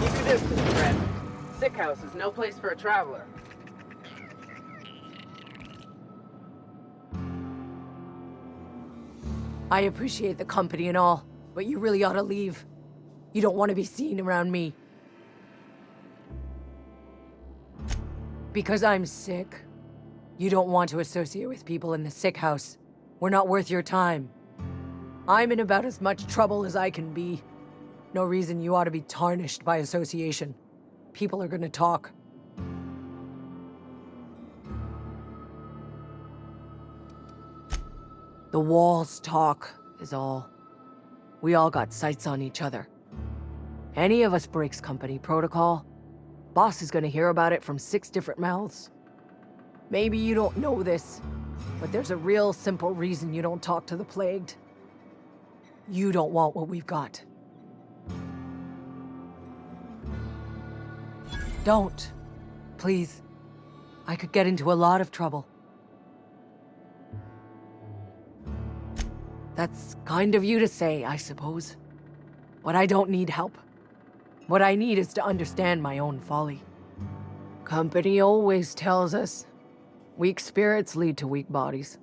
Keep your distance, friend. Sick house is no place for a traveler. I appreciate the company and all, but you really ought to leave. You don't want to be seen around me. Because I'm sick. You don't want to associate with people in the sick house. We're not worth your time. I'm in about as much trouble as I can be. No reason you ought to be tarnished by association. People are gonna talk. The walls talk, is all. We all got sights on each other. Any of us breaks company protocol, boss is gonna hear about it from 6 different mouths. Maybe you don't know this, but there's a real simple reason you don't talk to the plagued. You don't want what we've got. Don't. Please. I could get into a lot of trouble. That's kind of you to say, I suppose. But I don't need help. What I need is to understand my own folly. Company always tells us, weak spirits lead to weak bodies.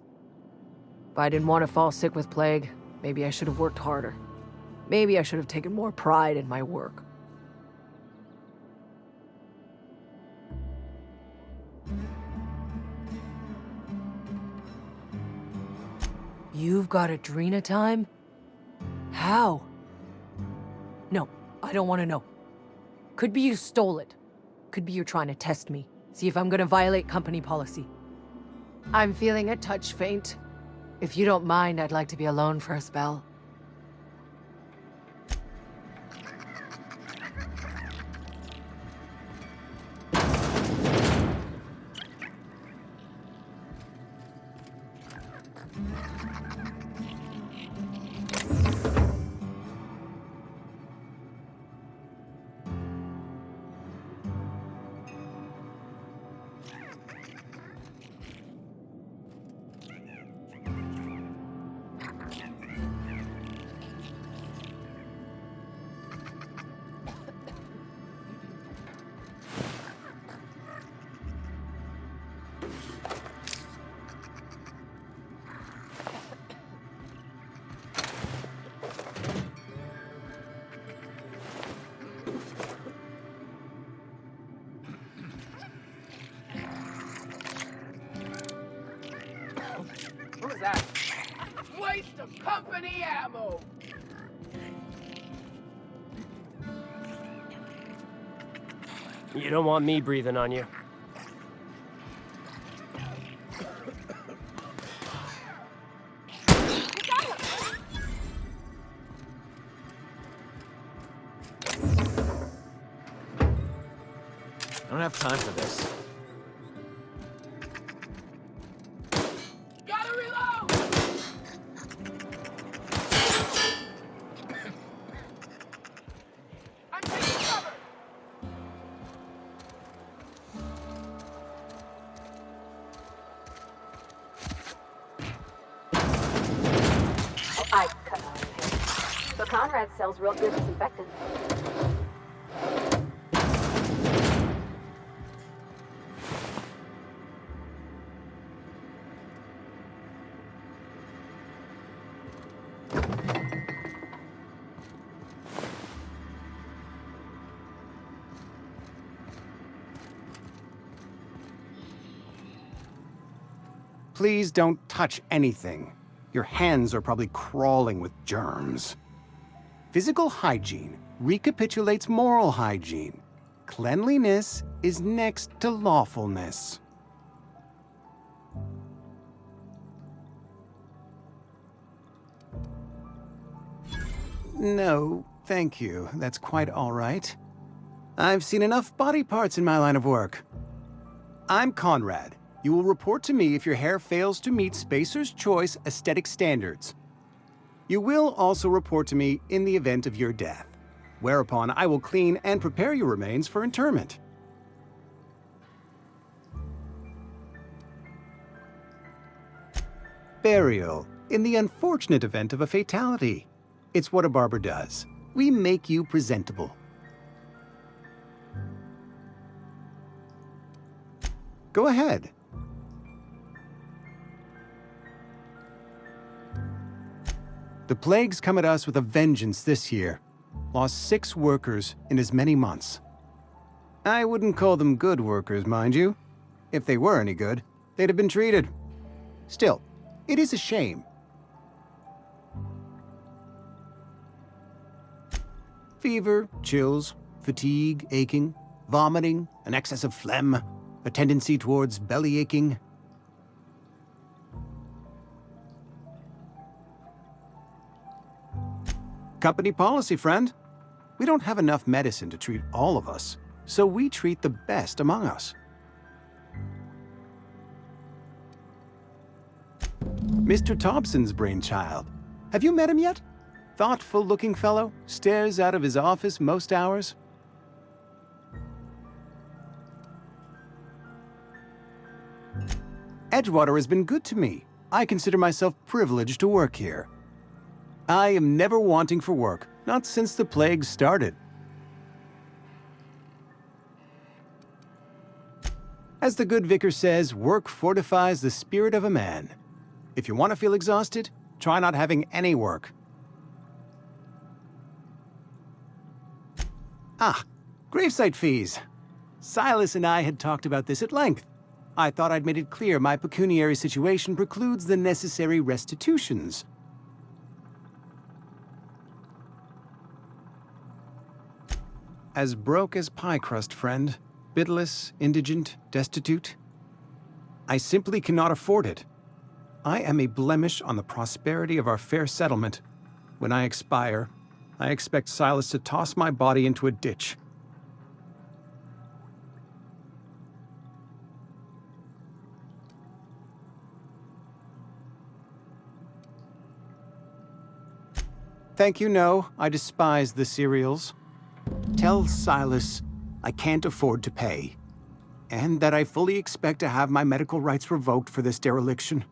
If I didn't want to fall sick with plague, maybe I should have worked harder. Maybe I should have taken more pride in my work. You've got Adrena time? How? No, I don't want to know. Could be you stole it. Could be you're trying to test me. See if I'm gonna violate company policy. I'm feeling a touch faint. If you don't mind, I'd like to be alone for a spell. What was that? Waste of company ammo! You don't want me breathing on you. I don't have time for this. Gotta reload! I'm taking cover! Oh, I cut out his hair. But Conrad sells real good disinfectant. Please don't touch anything. Your hands are probably crawling with germs. Physical hygiene recapitulates moral hygiene. Cleanliness is next to lawfulness. No, thank you. That's quite all right. I've seen enough body parts in my line of work. I'm Conrad. You will report to me if your hair fails to meet Spacer's Choice aesthetic standards. You will also report to me in the event of your death, whereupon I will clean and prepare your remains for interment. Burial, in the unfortunate event of a fatality. It's what a barber does. We make you presentable. Go ahead. The plague's come at us with a vengeance this year. Lost 6 workers in as many months. I wouldn't call them good workers, mind you. If they were any good, they'd have been treated. Still, it is a shame. Fever, chills, fatigue, aching, vomiting, an excess of phlegm, a tendency towards belly aching. Company policy, friend. We don't have enough medicine to treat all of us, so we treat the best among us. Mr. Thompson's brainchild. Have you met him yet? Thoughtful-looking fellow, stares out of his office most hours. Edgewater has been good to me. I consider myself privileged to work here. I am never wanting for work, not since the plague started. As the good vicar says, work fortifies the spirit of a man. If you want to feel exhausted, try not having any work. Ah, gravesite fees. Silas and I had talked about this at length. I thought I'd made it clear my pecuniary situation precludes the necessary restitutions. As broke as pie crust, friend. Bitless, indigent, destitute. I simply cannot afford it. I am a blemish on the prosperity of our fair settlement. When I expire, I expect Silas to toss my body into a ditch. Thank you, no. I despise the cereals. Tell Silas I can't afford to pay, and that I fully expect to have my medical rights revoked for this dereliction.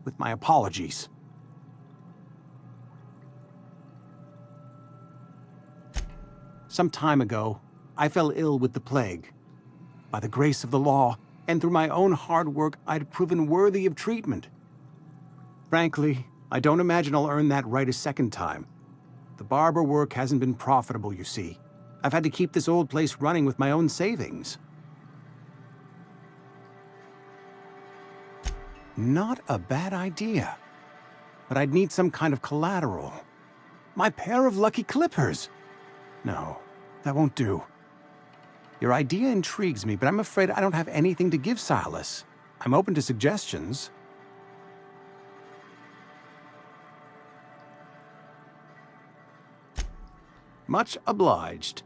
With my apologies. Some time ago, I fell ill with the plague. By the grace of the law, and through my own hard work, I'd proven worthy of treatment. Frankly, I don't imagine I'll earn that right a second time. The barber work hasn't been profitable, you see. I've had to keep this old place running with my own savings. Not a bad idea. But I'd need some kind of collateral. My pair of lucky clippers! No, that won't do. Your idea intrigues me, but I'm afraid I don't have anything to give Silas. I'm open to suggestions. Much obliged.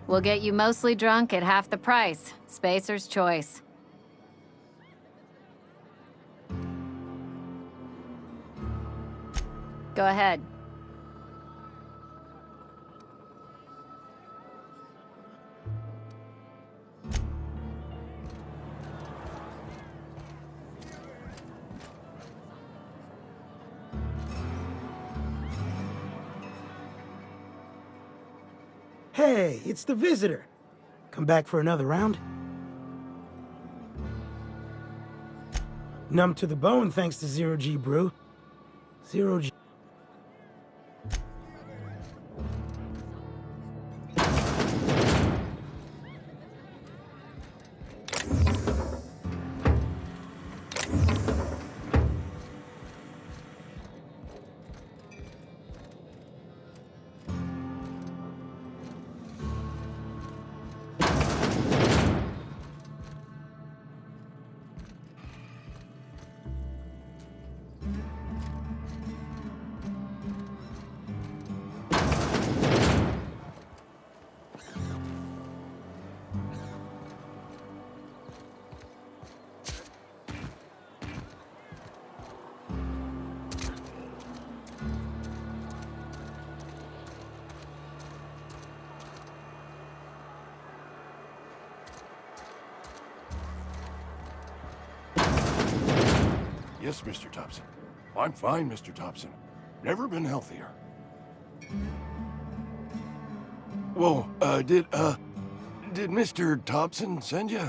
We'll get you mostly drunk at half the price. Spacer's choice. Go ahead. Hey, it's the visitor. Come back for another round? Numb to the bone thanks to Zero G Brew. Zero G. Yes, Mr. Thompson. I'm fine, Mr. Thompson. Never been healthier. Whoa, did Mr. Thompson send you?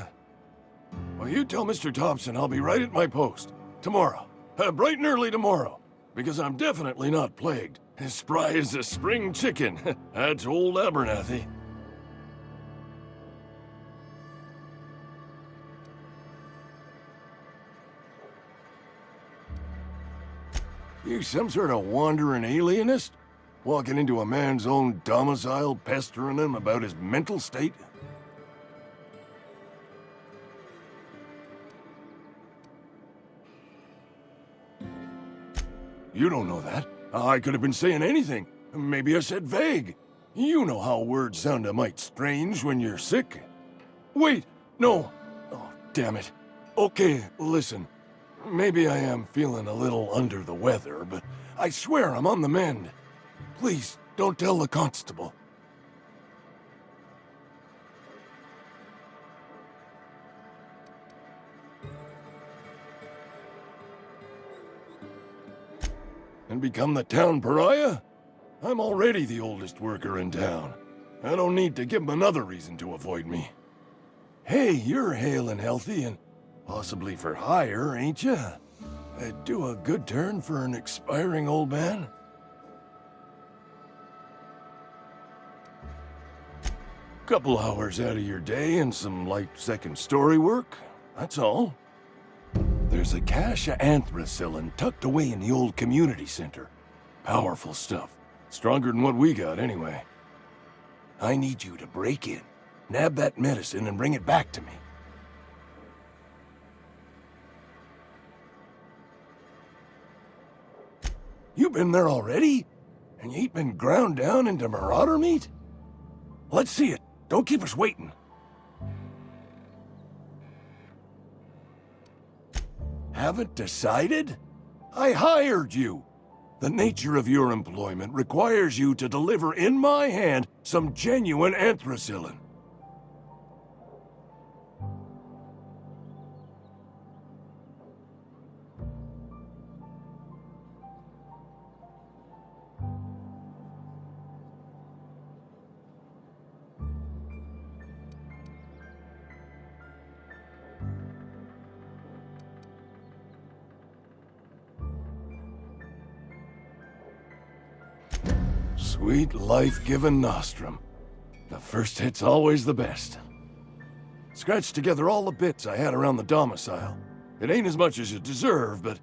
Well, you tell Mr. Thompson I'll be right at my post. Tomorrow. Bright and early tomorrow. Because I'm definitely not plagued. As spry as a spring chicken. That's old Abernathy. You some sort of wandering alienist? Walking into a man's own domicile, pestering him about his mental state? You don't know that. I could have been saying anything. Maybe I said vague. You know how words sound a mite strange when you're sick. Wait, no. Oh, damn it. Okay, listen. Maybe I am feeling a little under the weather, but I swear I'm on the mend. Please, don't tell the constable. And become the town pariah? I'm already the oldest worker in town. I don't need to give him another reason to avoid me. Hey, you're hale and healthy and possibly for hire, ain't you? Do a good turn for an expiring old man? Couple hours out of your day and some light second-story work, that's all. There's a cache of anthracillin tucked away in the old community center. Powerful stuff. Stronger than what we got, anyway. I need you to break in, nab that medicine, and bring it back to me. You been there already? And you ain't been ground down into marauder meat? Let's see it. Don't keep us waiting. Haven't decided? I hired you. The nature of your employment requires you to deliver in my hand some genuine anthracillin. Sweet life-giving nostrum. The first hit's always the best. Scratched together all the bits I had around the domicile. It ain't as much as you deserve, but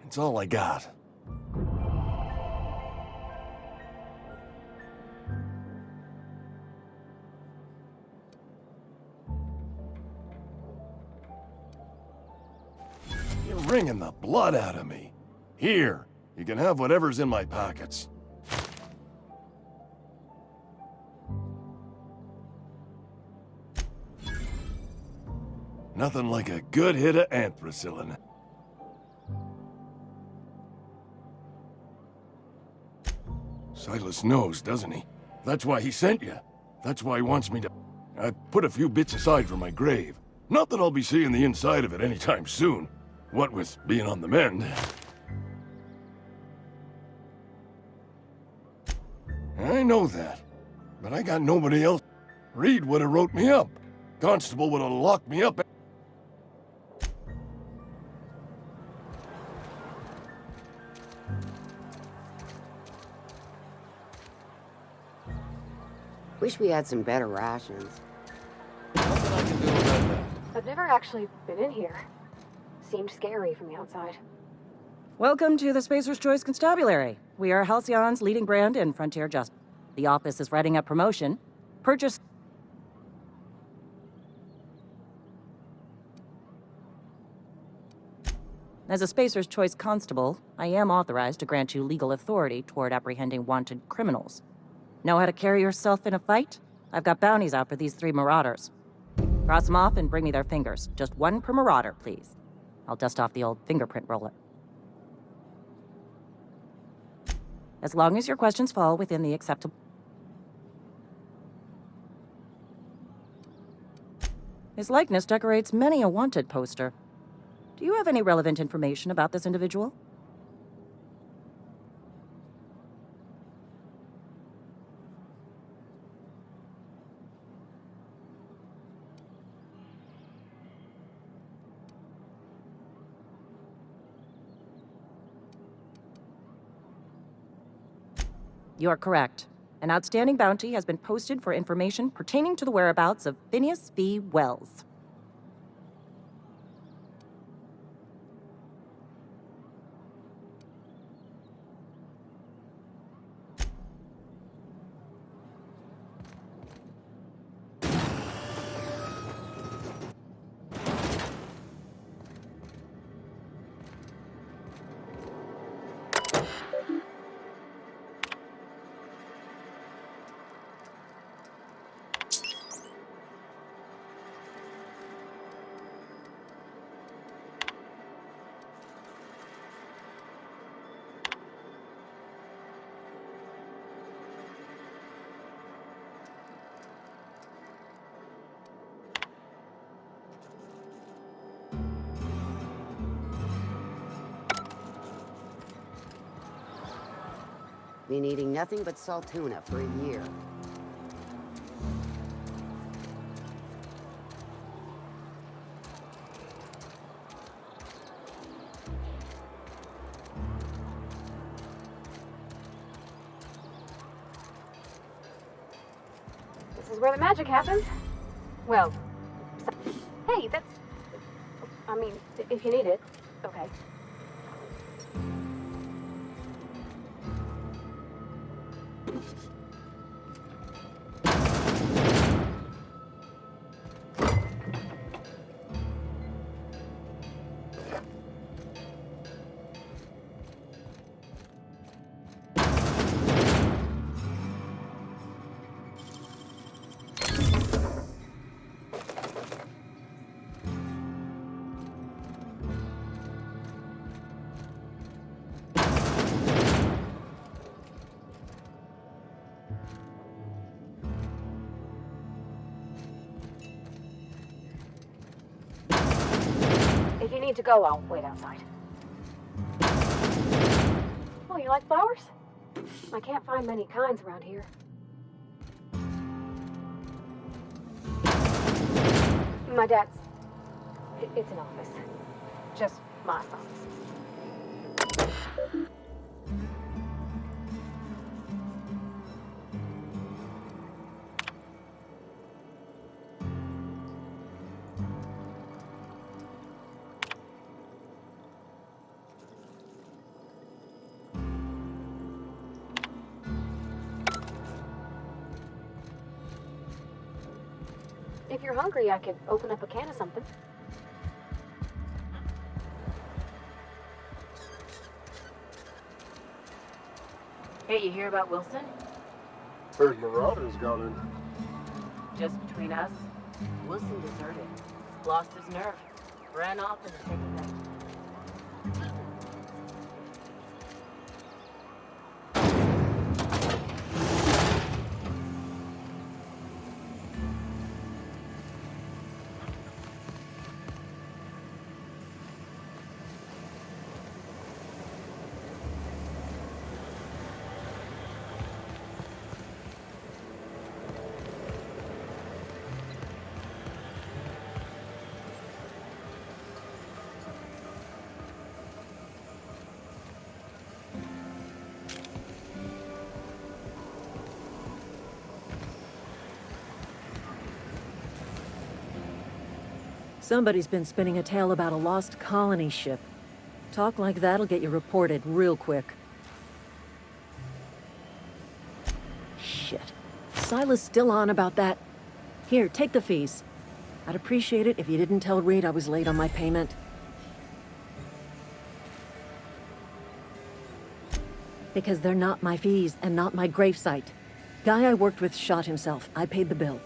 it's all I got. You're wringing the blood out of me. Here, you can have whatever's in my pockets. Nothing like a good hit of anthracillin. Silas knows, doesn't he? That's why he sent you. That's why he wants me to... I put a few bits aside for my grave. Not that I'll be seeing the inside of it anytime soon. What with being on the mend. I know that. But I got nobody else. Reed would have wrote me up. Constable would have locked me up. Wish we had some better rations. Nothing I can do about that. I've never actually been in here. Seemed scary from the outside. Welcome to the Spacer's Choice Constabulary. We are Halcyon's leading brand in frontier justice. The office is writing up promotion. Purchase... As a Spacer's Choice Constable, I am authorized to grant you legal authority toward apprehending wanted criminals. Know how to carry yourself in a fight? I've got bounties out for these 3 marauders. Cross them off and bring me their fingers. Just 1 per marauder, please. I'll dust off the old fingerprint roller. As long as your questions fall within the acceptable... His likeness decorates many a wanted poster. Do you have any relevant information about this individual? You're correct. An outstanding bounty has been posted for information pertaining to the whereabouts of Phineas V. Wells. Been eating nothing but salt tuna for a year. This is where the magic happens. Well, hey, that's... I mean, if you need it, okay. If you need to go, I'll wait outside. Oh, you like flowers? I can't find many kinds around here. My dad's... It's an office. Just my office. If you're hungry, I could open up a can of something. Hey, you hear about Wilson? Heard Marauders got in. Just between us, Wilson deserted. Lost his nerve. Ran off in the thick of it. Somebody's been spinning a tale about a lost colony ship. Talk like that'll get you reported real quick. Shit. Silas still on about that. Here, take the fees. I'd appreciate it if you didn't tell Reed I was late on my payment. Because they're not my fees and not my gravesite. Guy I worked with shot himself. I paid the bill.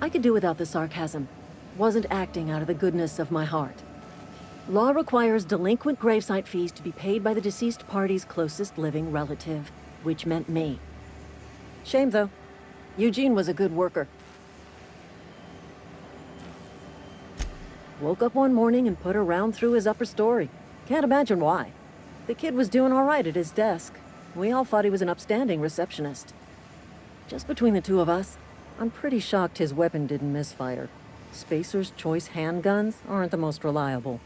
I could do without the sarcasm. Wasn't acting out of the goodness of my heart. Law requires delinquent gravesite fees to be paid by the deceased party's closest living relative, which meant me. Shame, though. Eugene was a good worker. Woke up one morning and put a round through his upper story. Can't imagine why. The kid was doing all right at his desk. We all thought he was an upstanding receptionist. Just between the two of us, I'm pretty shocked his weapon didn't misfire. Spacer's Choice handguns aren't the most reliable.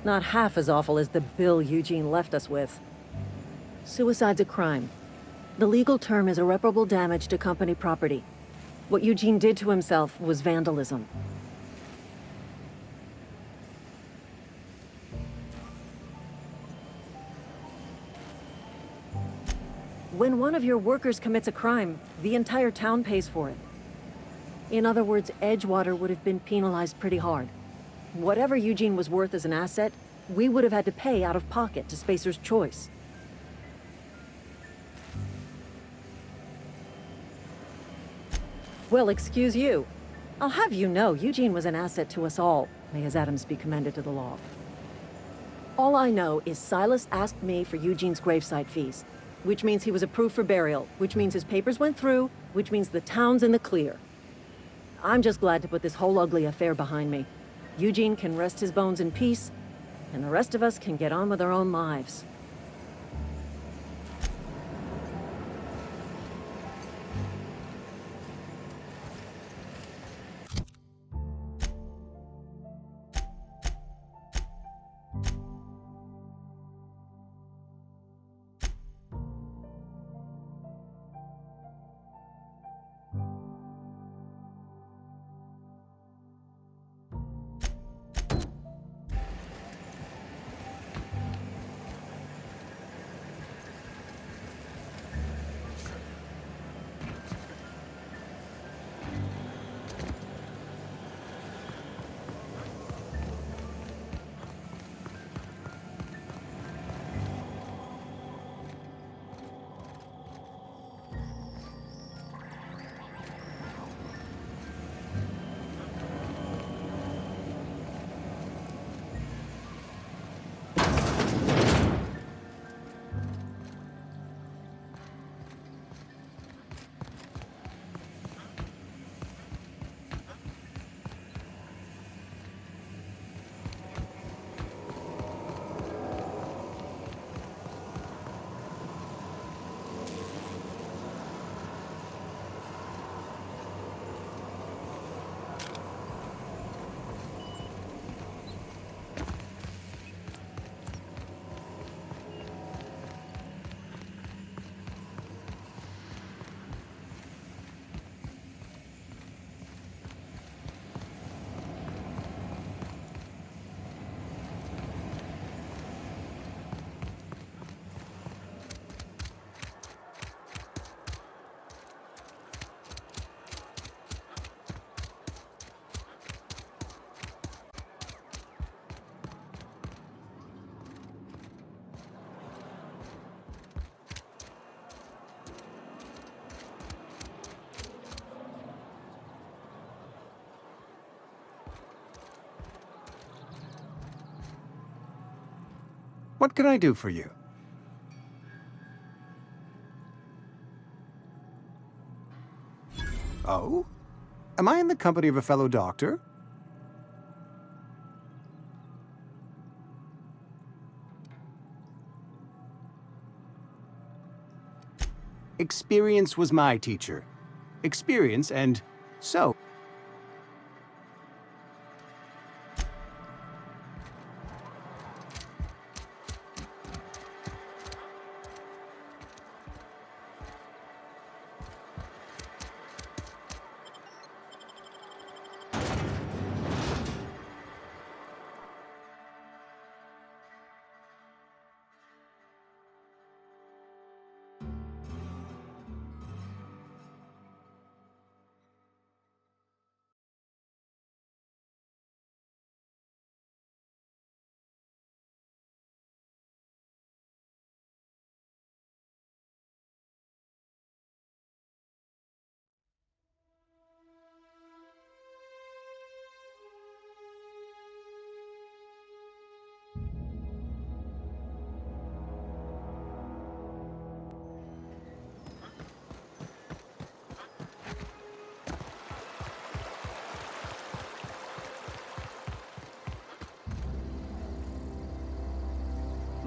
Not half as awful as the bill Eugene left us with. Suicide's a crime. The legal term is irreparable damage to company property. What Eugene did to himself was vandalism. When one of your workers commits a crime, the entire town pays for it. In other words, Edgewater would have been penalized pretty hard. Whatever Eugene was worth as an asset, we would have had to pay out of pocket to Spacer's Choice. Well, excuse you. I'll have you know, Eugene was an asset to us all. May his atoms be commended to the law. All I know is Silas asked me for Eugene's gravesite fees, which means he was approved for burial, which means his papers went through, which means the town's in the clear. I'm just glad to put this whole ugly affair behind me. Eugene can rest his bones in peace, and the rest of us can get on with our own lives. What can I do for you? Oh? Am I in the company of a fellow doctor? Experience was my teacher. Experience and so.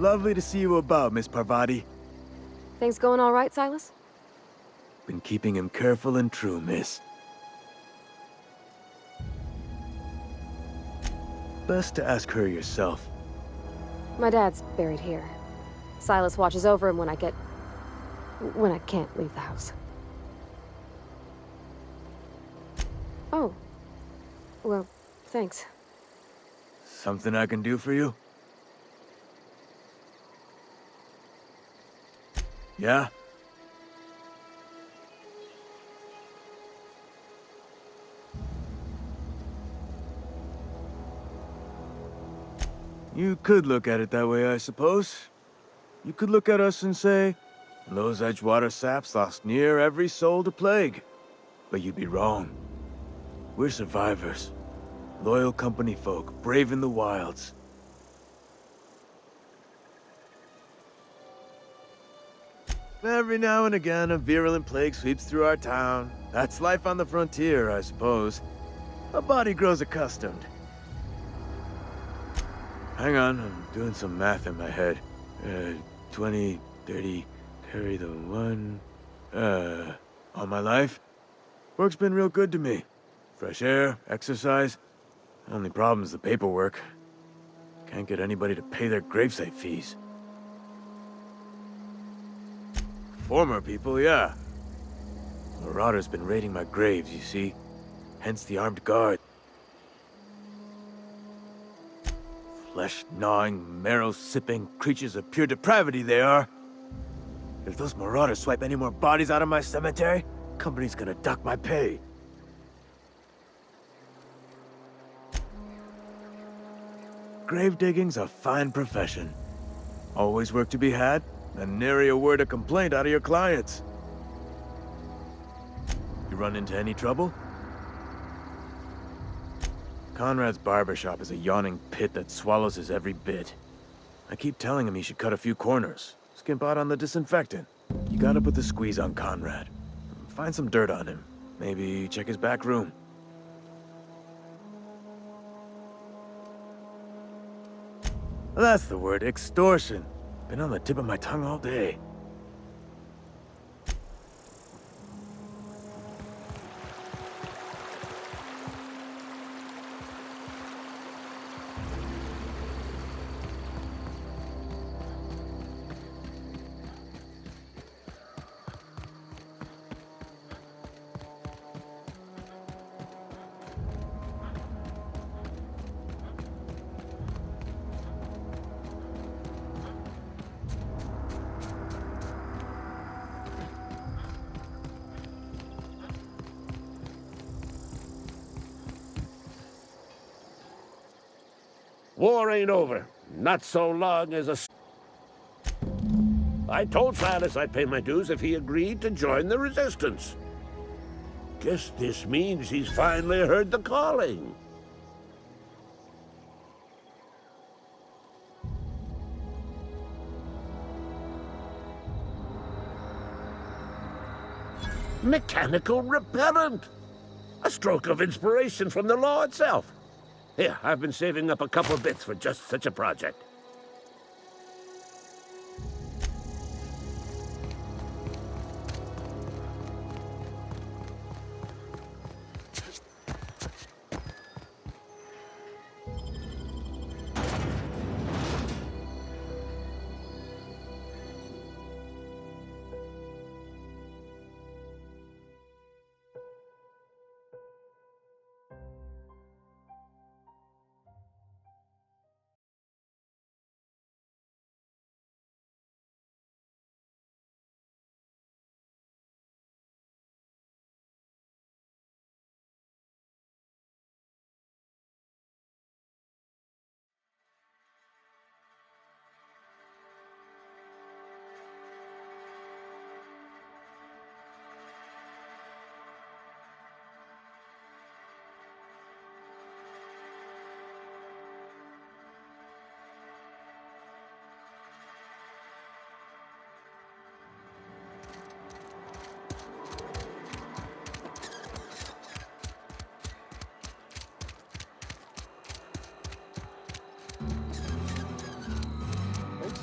Lovely to see you about, Miss Parvati. Things going all right, Silas? Been keeping him careful and true, miss. Best to ask her yourself. My dad's buried here. Silas watches over him when I can't leave the house. Oh. Well, thanks. Something I can do for you? Yeah? You could look at it that way, I suppose. You could look at us and say, those Edgewater saps lost near every soul to plague. But you'd be wrong. We're survivors. Loyal company folk, brave in the wilds. Every now and again, a virulent plague sweeps through our town. That's life on the frontier, I suppose. A body grows accustomed. Hang on, I'm doing some math in my head. 20, 30, carry the one... all my life? Work's been real good to me. Fresh air, exercise. Only problem's the paperwork. Can't get anybody to pay their gravesite fees. Former people, yeah. Marauders been raiding my graves, you see. Hence the armed guard. Flesh-gnawing, marrow-sipping creatures of pure depravity they are. If those marauders swipe any more bodies out of my cemetery, company's gonna dock my pay. Grave digging's a fine profession. Always work to be had, and nary a word of complaint out of your clients. You run into any trouble? Conrad's barbershop is a yawning pit that swallows his every bit. I keep telling him he should cut a few corners, skimp out on the disinfectant. You gotta put the squeeze on Conrad. Find some dirt on him. Maybe check his back room. That's the word, extortion. Been on the tip of my tongue all day. War ain't over. Not so long as a... I told Silas I'd pay my dues if he agreed to join the resistance. Guess this means he's finally heard the calling. Mechanical repellent! A stroke of inspiration from the law itself. Here, I've been saving up a couple bits for just such a project.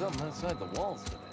something outside the walls today.